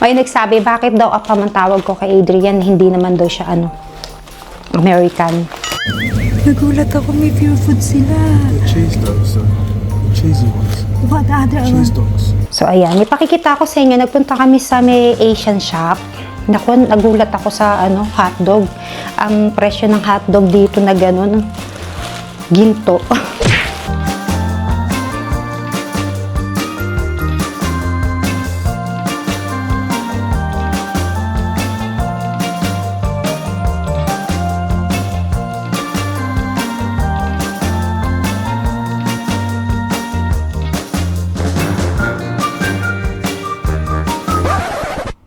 May nagsabi, bakit daw Apam ang tawag ko kay Adrian? Hindi naman daw siya American. Nagulat ako, may pure food sila. Cheese dogs, cheesy ones. What other Cheese dogs. So ayan, ipakikita ko sa inyo, nagpunta kami sa may Asian shop. Naku, nagulat ako sa hotdog. Ang presyo ng hotdog dito na ganun, ginto.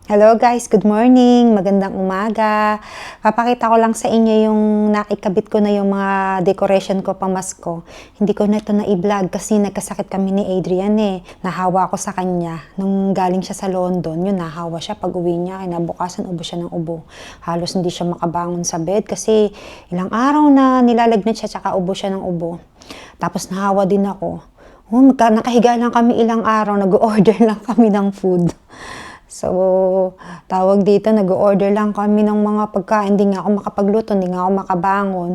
Hello guys, good morning, magandang umaga. Papakita ko lang sa inyo yung naikabit ko na yung mga decoration ko pamasko. Hindi ko na ito na-i-vlog kasi nagkasakit kami ni Adrian Nahawa ako sa kanya. Nung galing siya sa London, yun nahawa siya pag uwi niya. Kinabukasan ubo siya ng ubo. Halos hindi siya makabangon sa bed kasi ilang araw na nilalagnat siya tsaka ubo siya ng ubo. Tapos nahawa din ako. Nakahiga lang kami ilang araw, nag-order lang kami ng food. So, tawag dito, nag-order lang kami ng mga pagkain. Hindi nga ako makapagluto, hindi nga ako makabangon.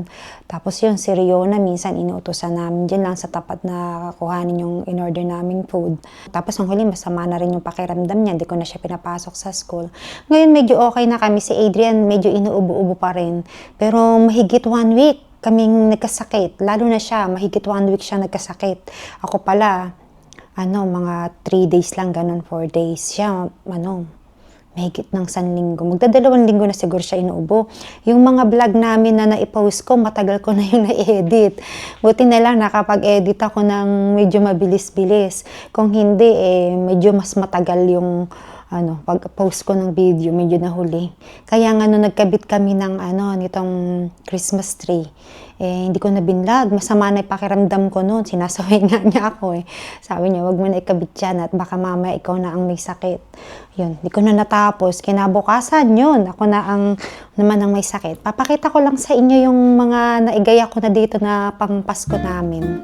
Tapos yun, si Riona, minsan inuutosan namin dyan lang sa tapat na kuhanin yung in-order naming food. Tapos ang huli, masama na rin yung pakiramdam niya. Hindi ko na siya pinapasok sa school. Ngayon, medyo okay na kami. Si Adrian, medyo inuubo-ubo pa rin. Pero mahigit 1 week kaming nagkasakit. Lalo na siya, mahigit 1 week siya nagkasakit. Ako pala, mga 3 days lang, ganun, 4 days. Siya, mahigit ng 1 linggo. Magdadalawang linggo na siguro siya inuubo. Yung mga vlog namin na naipost ko, matagal ko na yung na-edit. Buti na lang nakapag-edit ako ng medyo mabilis-bilis. Kung hindi, medyo mas matagal yung pag-post ko ng video, medyo nahuli. Kaya nga nagkabit kami ng nitong Christmas tree. Hindi ko na binlog. Masama na pakiramdam ko noon. Sinasaway nga niya ako Sabi niya, wag mo na ikabit yan at baka mamaya ikaw na ang may sakit. Yun, hindi ko na natapos. Kinabukasan yun, ako na naman ang may sakit. Papakita ko lang sa inyo yung mga naigaya ko na dito na pang Pasko namin.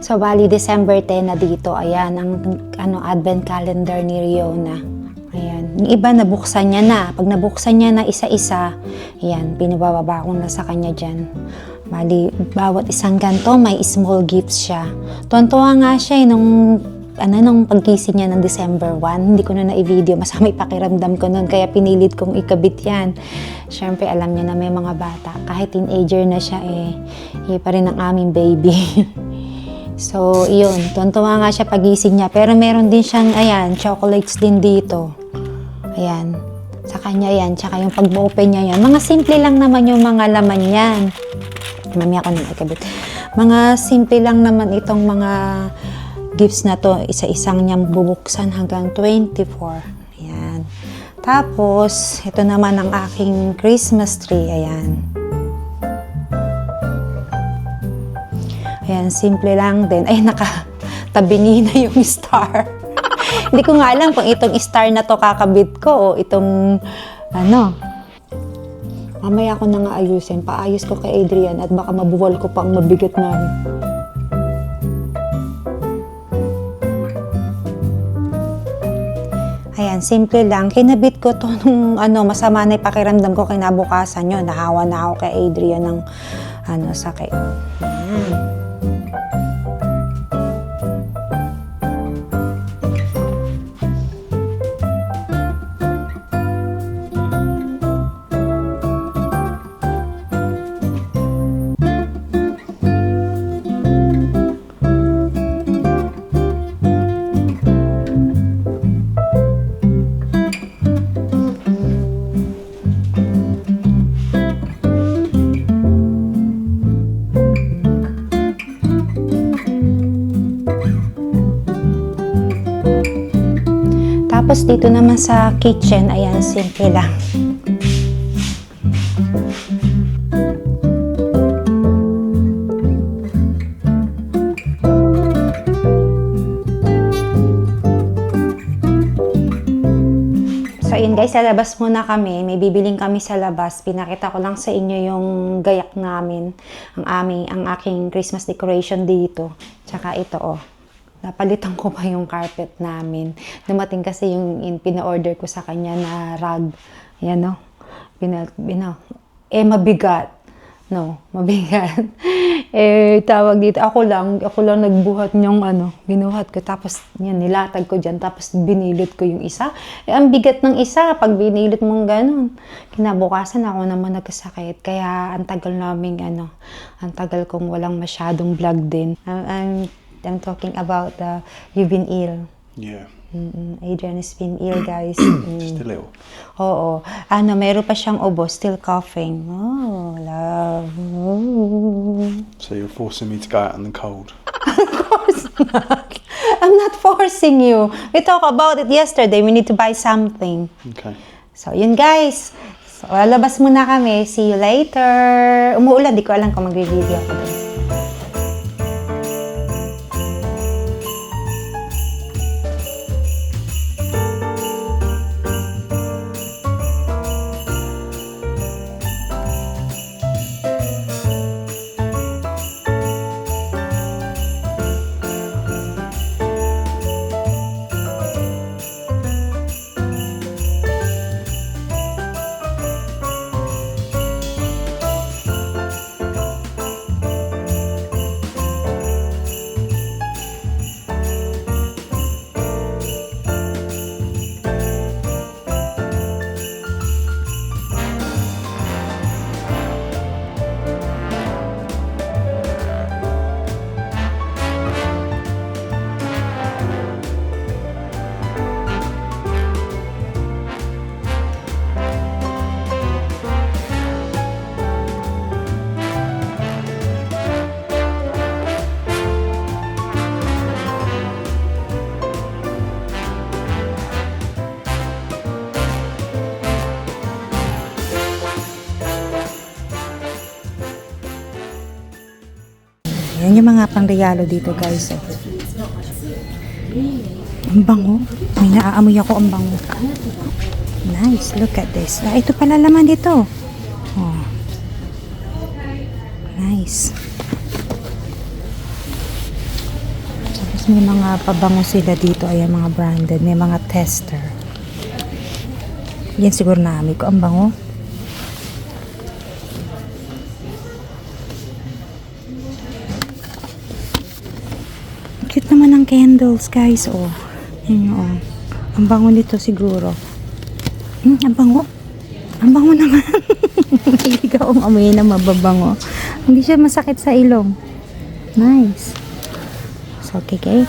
So, bali, December 10 na dito. Ayan, ang advent calendar ni Riona. Ayan. Yung iba, nabuksan niya na. Pag nabuksan niya na isa-isa, ayan, pinabababa ko na sa kanya dyan. Bali, bawat isang ganto, may small gifts siya. Tuwan-tuwa nga siya nung pagkising niya ng December 1. Hindi ko na i-video. Masama pakiramdam ko nun. Kaya pinilit kong ikabit yan. Siyempre, alam niya na may mga bata. Kahit teenager na siya, pa rin ang aming baby. So, yun. Tuwan-tuwa nga siya pagising niya. Pero meron din siyang, chocolates din dito. Ayan. Sa kanya yan. Tsaka yung pag-open niya yan. Mga simple lang naman yung mga laman yan. Mami ako na ikabit. Mga simple lang naman itong mga gifts na to. Isa-isang niyang bubuksan hanggang 24. Ayan. Tapos, ito naman ang aking Christmas tree. Ayan. Ayan, simple lang din. Ay, nakatabingi na yung star. Hindi ko nga alam kung itong star na to kakabit ko o itong, Mamaya ko na nga ayusin. Paayos ko kay Adrian at baka mabuwal ko pa ang mabigat na. Ayan, simple lang. Kinabit ko to nung masama na pakiramdam ko kinabukasan yun. Nahawa na ako kay Adrian ng sakit. Tapos dito naman sa kitchen, ayan, simple lang. So yun guys, sa labas muna kami. May bibiling kami sa labas. Pinakita ko lang sa inyo yung gayak namin. Ang aking Christmas decoration dito. Tsaka ito oh. Napalitan ko pa yung carpet namin. Dumating kasi yung pina-order ko sa kanya na rug. Yan oh. Mabigat. No, mabigat. Tawag dito, ako lang nagbuhat niyong binuhat ko. Tapos, yan, nilatag ko dyan. Tapos, binilot ko yung isa. Ang bigat ng isa, pag binilot mong ganun. Kinabukasan, ako naman nagkasakit. Kaya, ang tagal ang tagal kong walang masyadong vlog din. I'm talking about you've been ill. Yeah. Adrian has been ill, guys. Still ill. Oo. Meron pa siyang ubo, still coughing. Oh, love. Oh. So you're forcing me to go out in the cold. Of course not. I'm not forcing you. We talked about it yesterday. We need to buy something. Okay. So, yun guys. So, labas muna kami. See you later. Umuulan. Di ko alam kung magre-video ako doon. Yan yung mga pangregalo dito, guys. Oh. Ang bango. May naaamoy ako ang bango. Nice. Look at this. Ito pala laman dito. Oh. Nice. Tapos may mga pabango sila dito. Ayan, mga branded. May mga tester. Yan siguro naamoy ko. Ang bango. Cute naman ang candles, guys. Oh. Yan, oh. Ang bango nito siguro. Ang bango. Ang bango naman. Mahilig akong amoy na mababango. Hindi siya masakit sa ilong. Nice. So, okay.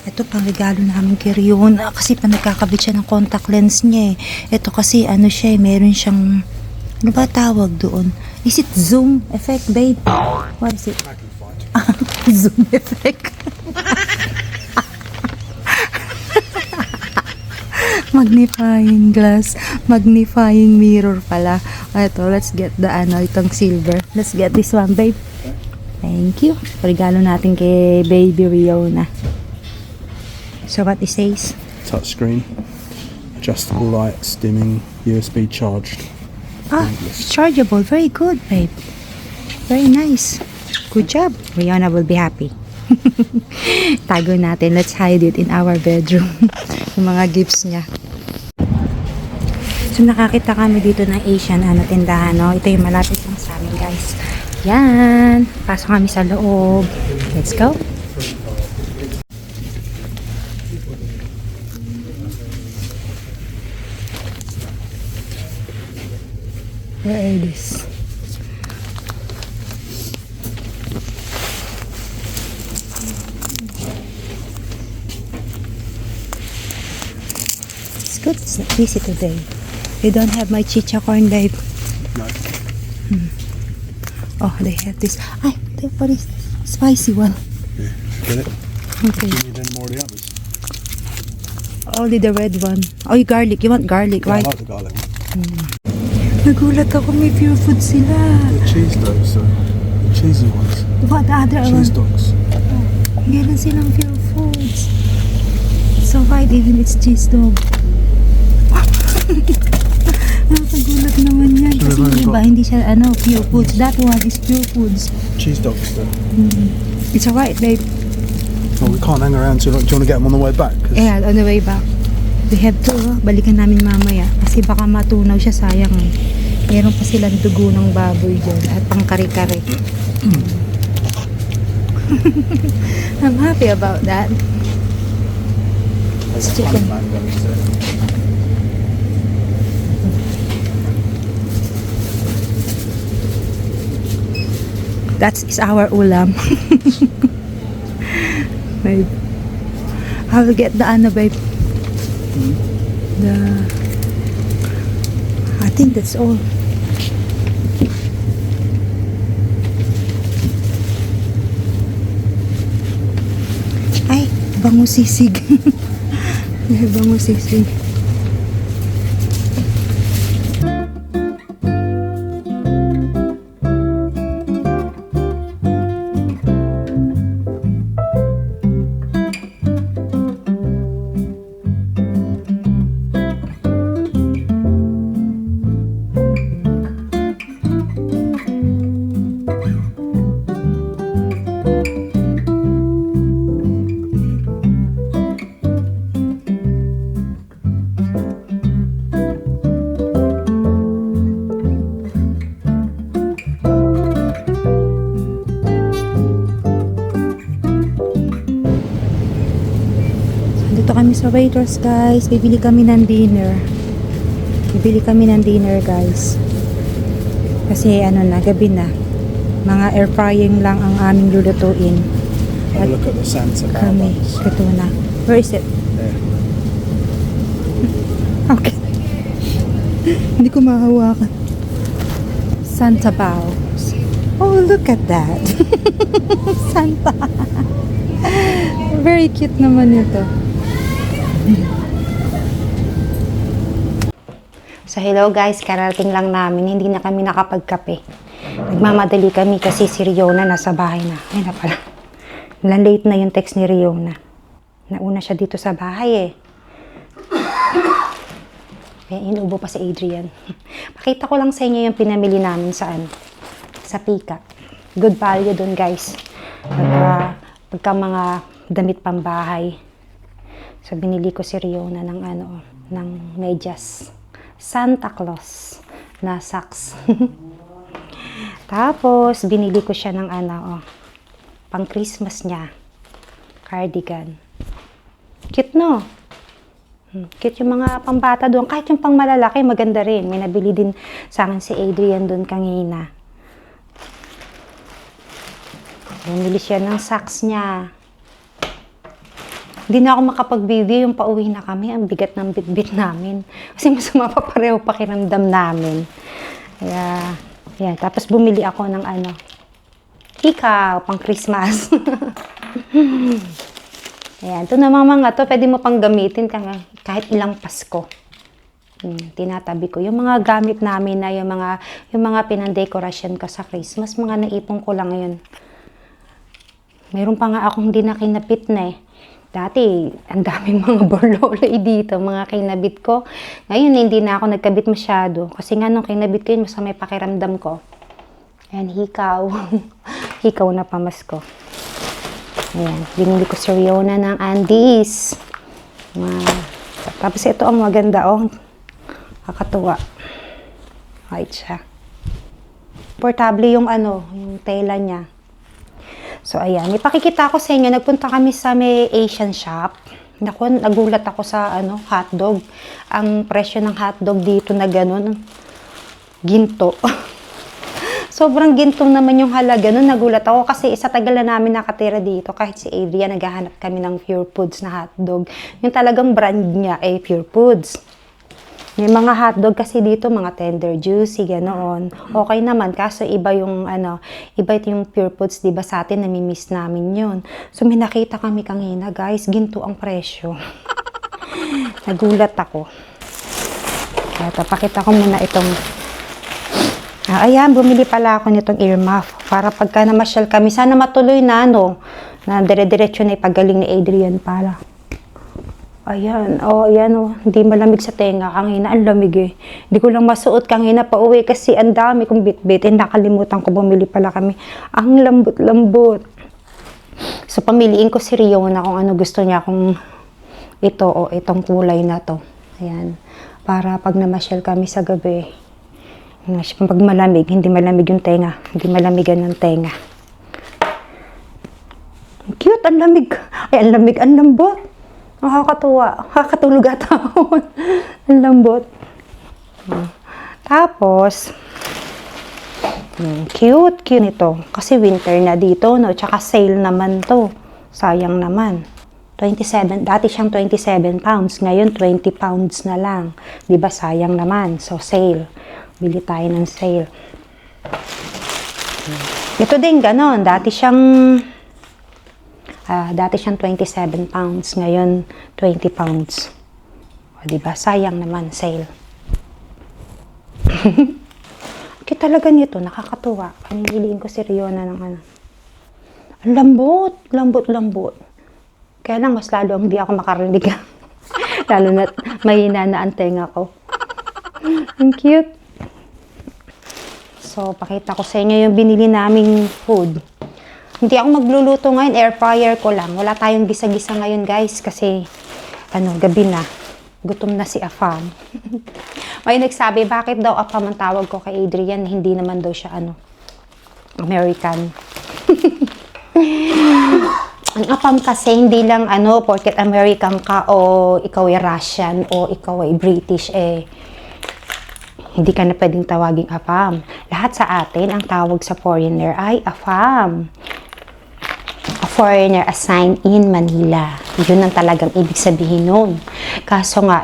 Ito pang regalo namin kay Rion. Kasi pa nagkakabit siya ng contact lens niya eh. Ito kasi siya eh. Meron siyang, ano ba tawag doon? Is it zoom effect, babe? What is it? Zoom effect. Magnifying glass, magnifying mirror pala. Ito, let's get the itong silver. Let's get this one, babe. Thank you. Regalo natin kay baby Riona. So what it says? Touchscreen, adjustable lights, dimming, USB charged. It's chargeable. Very good, babe. Very nice. Good job. Riona will be happy. Tago natin. Let's hide it in our bedroom. Yung mga gifts niya. So, nakakita kami dito ng Asian tindahan, no? Ito yung malapit lang sa amin, guys. Yan. Pasok kami sa loob. Let's go. Where are these? Good. It's not busy today. They don't have my chicha corn, babe. No. Oh, they have this. What is this? Spicy one. Yeah. Get it? Okay. Do you need any more of the others? only the red one. Oh, you garlic. You want garlic, Yeah, I right? like the garlic one. Nagulat ako may pure food sila. The cheese dogs, the cheesy ones. What the other Cheese one? dogs. Meron silang pure foods. So right, even it's cheese dog. Nakagulat naman yan. So Kasi they've only diba, got- hindi siya pure foods. That one is pure foods. Cheese dogs, though. It's alright, babe. Well, we can't hang around too long. Do you want to get them on the way back? 'Cause Yeah, on the way back. We have to, balikan namin mamaya. Kasi baka matunaw siya, sayang eh. Meron pa silang dugo ng baboy dyan at pang kare-kare. I'm happy about that. there's chicken. honey mangoes there. That is our ulam. Babe. I will get the babe. The... I think that's all. Ay, bango sisig. May bango sisig. Dito kami sa Waiters, guys. Bibili kami ng dinner. Guys. Kasi gabi na. Mga air frying lang ang aming lulutuin. Have a look at the Santa Kami, Barbas. ito na. Where is it? There. Okay. Hindi ko mahawakan. Santa Baos. Oh, look at that. Santa. Very cute naman ito. So hello guys, karating lang namin. Hindi na kami nakapagkape. Nagmamadali kami kasi si Riona nasa bahay na. Ay na pala. Late na yung text ni Riona. Nauna siya dito sa bahay eh. Inuubo pa si Adrian. Pakita ko lang sa inyo yung pinamili namin sa Pika. Good value dun guys. Pagka mga damit pambahay. So binili ko si Riona ng ng medyas. Santa Claus na socks. Tapos binili ko siya ng pang Christmas niya. Cardigan. Cute no? Cute yung mga pambata doon. Kahit yung pang malalaki, maganda rin. May nabili din sa akin si Adrian doon kanina. Bumili siya ng socks niya. Hindi na ako makapag-video yung pauwi na kami. Ang bigat ng bitbit namin. Kasi masama pa pareho pakiramdam namin. Kaya, yan. Tapos bumili ako ng ikaw, pang Christmas. Ayan. Ito naman mga to, pwede mo pang gamitin kahit ilang Pasko. Tinatabi ko. Yung mga gamit namin na yung mga pinandekorasyon ko sa Christmas, mga naipon ko lang ngayon. Meron pa nga akong hindi na kinapit na eh. Dati, ang daming mga borloloy dito, mga kinabit ko. Ngayon, hindi na ako nagkabit masyado. Kasi nga nung kinabit ko yun, may pakiramdam ko. Ayan, hikaw. Hikaw na pamasko. Ayan, binili ko si Riona ng Andes. Tapos ito ang maganda, kakatuwa. Right siya. Portable yung yung tela niya. So, ayan. Ipakikita ko sa inyo. Nagpunta kami sa may Asian shop. Naku, nagulat ako sa hotdog. Ang presyo ng hotdog dito na ganun. Ginto. Sobrang gintong naman yung halaga. Nun nagulat ako kasi sa tagal na namin nakatira dito. Kahit si Adrian, naghahanap kami ng Pure Foods na hotdog. Yung talagang brand niya ay Pure Foods. May mga hotdog kasi dito, mga tender, juicy, ganoon. Okay naman, kaso iba yung, iba ito yung Pure Foods, diba sa atin, namimiss namin yun. So, may nakita kami kanina, guys, ginto ang presyo. Nagulat ako. Ito, pakita ko muna itong... ayan, bumili pala ako nitong ear muff. Para pagka namasyal kami, sana matuloy na, no? Na dire-diretso na ipagaling ni Adrian para. Ayan, ayan, hindi malamig sa tenga. Kanina, ang lamig eh. Hindi ko lang masuot kanina pa uwi kasi ang dami kong bit-bit. Nakalimutan ko, bumili pala kami. Ang lambot-lambot. So, pamiliin ko si Riona kung ano gusto niya, kung ito o itong kulay na to. Ayan. Para pag namasyal kami sa gabi, pag malamig, hindi malamig yung tenga. Hindi malamigan ng tenga. Cute, ang lamig. Ay, ang lamig, ang lambot. Nakakatuwa. Nakakatulog at ako. Ang lambot. Tapos, cute nito. Kasi winter na dito, no? Tsaka sale naman to. Sayang naman. 27, dati siyang 27 pounds. Ngayon, 20 pounds na lang. Diba, sayang naman. So, sale. Bili tayo ng sale. Ito din, ganon. Dati siyang 27 pounds. Ngayon, 20 pounds. O, diba? Sayang naman, sale. Okay, talaga nito. Nakakatuwa. Pamiliin ko si Riona ng ano. Ang lambot. Lambot. Kaya lang, mas lalo hindi ako makarinig. Lalo na mahina na ang tenga ko. Ang cute. So, pakita ko sa inyo yung binili naming food. Hindi ako magluluto ngayon, air fryer ko lang. Wala tayong gisa-gisa ngayon, guys, kasi gabi na. Gutom na si Afam. May nagsabi, bakit daw Afam ang tawag ko kay Adrian? Hindi naman daw siya American. Ang Afam kasi hindi lang porket American ka o ikaw ay Russian o ikaw ay British, hindi ka na pwedeng tawaging Afam. Lahat sa atin, ang tawag sa foreigner ay Afam. A foreigner assigned in Manila. Yun ang talagang ibig sabihin nun. Kaso nga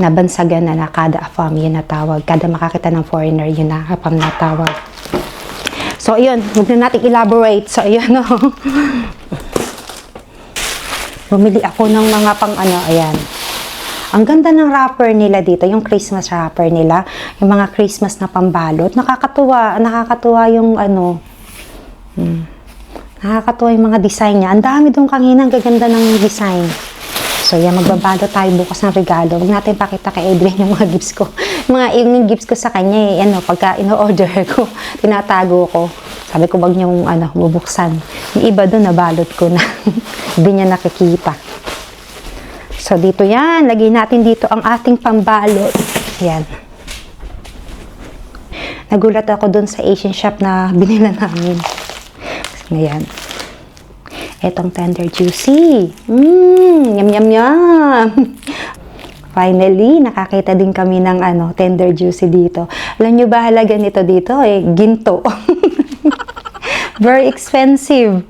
nabansagan na kada Afam yun na tawag. Kada makakita ng foreigner, yun na Afam na tawag. So, yun. Huwag na natin elaborate. So, yun, bumili ako ng mga ayan. Ang ganda ng wrapper nila dito, yung Christmas wrapper nila, yung mga Christmas na pambalot. Nakakatuwa yung nakakatuwa yung mga design niya. Ang dami doon kanina, ang gaganda ng design. So, yan, magbabalot tayo bukas ng regalo. Huwag natin pakita kay Adrian yung mga gifts ko. Yung gifts ko sa kanya, pagka ino-order ko, tinatago ko. Sabi ko, wag niyong bubuksan. Yung iba doon, nabalot ko na. Hindi niya nakikita. So, dito yan. Lagay natin dito ang ating pambalot. Yan. Nagulat ako doon sa Asian shop na binila namin. Ngayon. Etong tender juicy. Yum. Finally, nakakita din kami ng tender juicy dito. Alam nyo ba halaga nito dito? Ginto. Very expensive.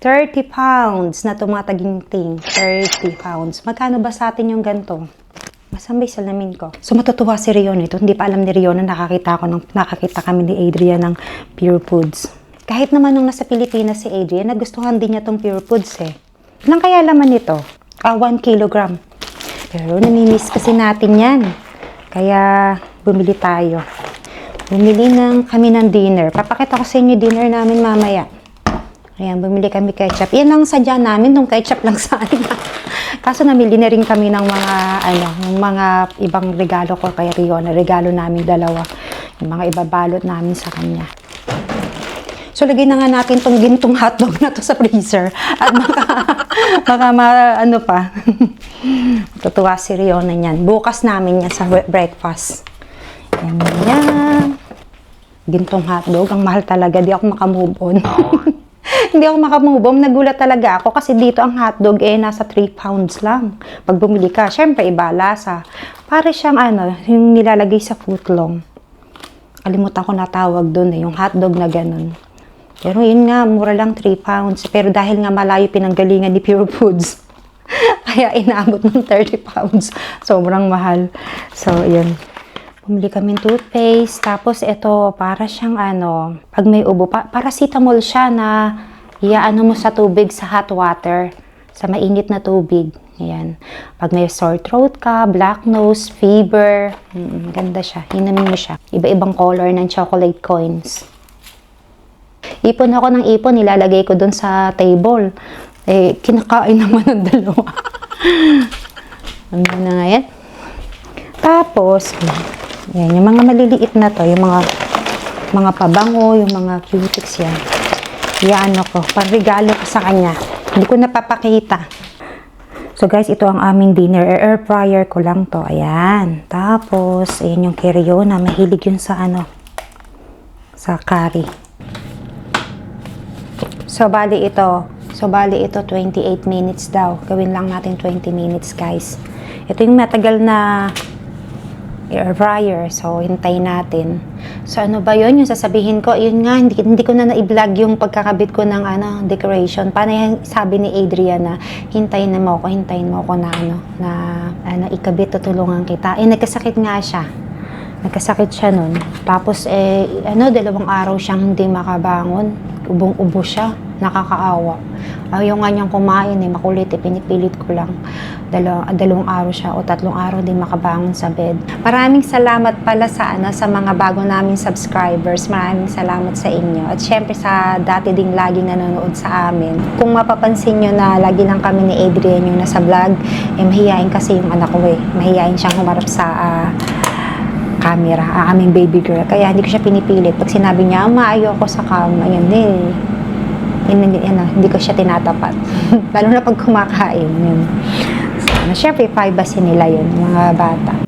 30 pounds na tumataginting. 30 pounds. Magkano ba sa atin yung ganito? Masambay salamin ko. So, matutuwa si Rion ito. Hindi pa alam ni Rion na nakakita kami ni Adrian ng Pure Foods. Kahit naman nung nasa Pilipinas si Adrian, nagustuhan din niya tong Pure Foods Ilang kaya laman nito? 1 kilogram. Pero namimiss kasi natin yan. Kaya bumili tayo. Bumili kami ng dinner. Papakita ko sa inyo dinner namin mamaya. Ayan, bumili kami ketchup. Yan lang sadya namin, nung ketchup lang sana. Kaso namili na rin kami ng mga ibang regalo ko kay Riona. Regalo namin dalawa. Yung mga ibabalot namin sa kanya. So, lagay na nga natin tong gintong hotdog na to sa freezer. At baka pa. Tutuwa si Riona niyan. Bukas namin yan sa breakfast. Yan. Gintong hotdog. Ang mahal talaga. Di ako makamove on. Hindi ako makamove on. Nagulat talaga ako kasi dito ang hotdog nasa 3 pounds lang. Pag bumili ka, syempre iba lasa. Para siyang yung nilalagay sa footlong. Kalimutan ko na tawag doon yung hotdog na ganun. Pero yun nga, mura lang 3 pounds. Pero dahil nga malayo pinanggalingan ni Pure Foods, kaya inaabot ng 30 pounds. Sobrang mahal. So, yun. Bumili kaming toothpaste. Tapos, ito, para siyang pag may ubo, paracetamol siya na iaano mo sa tubig, sa hot water, sa mainit na tubig. Ayan. Pag may sore throat ka, black nose, fever, ganda siya. Hinamin mo siya. Iba-ibang color ng chocolate coins. Ipon ako ng ipon, nilalagay ko dun sa table. Eh, kinakain naman ng dalawa. Ano na nga yan? Tapos, yan, yung mga maliliit na to, yung mga pabango, yung mga cutics yan. Iyaano ko, parregalo ko sa kanya. Hindi ko napapakita. So guys, ito ang aming dinner. Air fryer ko lang to. Ayan. Tapos, ayan yung Keriona. Mahilig yun sa sa curry. So, bali ito 28 minutes daw. Gawin lang natin 20 minutes, guys. Ito yung matagal na air fryer. So, hintayin natin. So, ano ba yun? Yung sasabihin ko, yun nga, hindi ko na na-vlog yung pagkakabit ko ng decoration. Paano yung sabi ni Adrian na, hintayin mo ako na ikabit, tutulungan kita. Eh, nagkasakit nga siya. Nagkasakit siya nun. Tapos, 2 araw siyang hindi makabangon. Ubong-ubo siya. Nakakaawa. Ayaw nga niyang kumain makulit pinipilit ko lang. 2 araw siya o 3 araw din makabangon sa bed. Maraming salamat pala sa mga bago naming subscribers. Maraming salamat sa inyo. At syempre sa dati ding laging nanonood sa amin. Kung mapapansin nyo na lagi lang kami ni Adrian yung nasa vlog, mahihain kasi yung anak ko Mahihain siyang humarap sa camera, aming baby girl. Kaya hindi ko siya pinipilit. Pag sinabi niya, ayoko sa cam, hindi ko siya tinatapat. Lalo na pag kumakain. Yun. So, syempre, privacy nila yun, mga bata.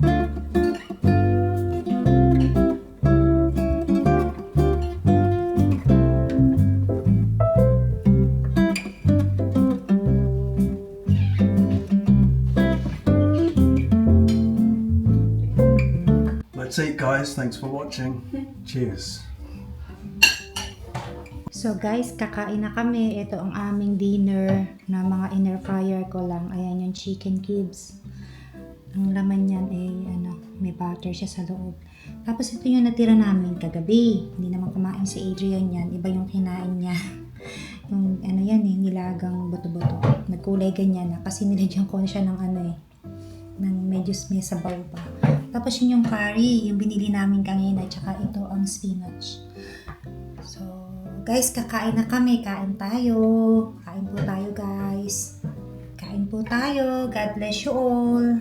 Let's eat, guys. Thanks for watching. Cheers. So guys, kakain na kami. Ito ang aming dinner na mga inner fryer ko lang. Ayan yung chicken cubes. Ang laman niyan may butter siya sa loob. Tapos ito yung natira namin kagabi. Hindi naman kumain si Adrian yan. Iba yung kinain niya. Yung nilagang buto-buto. Nagkulay ganyan na. Kasi nilagyan ko siya ng ng medyo may sabaw pa. Tapos yun yung curry, yung binili namin kanina. Tsaka ito ang spinach. So, guys, kakain na kami. Kain tayo. Kain po tayo, guys. Kain po tayo. God bless you all.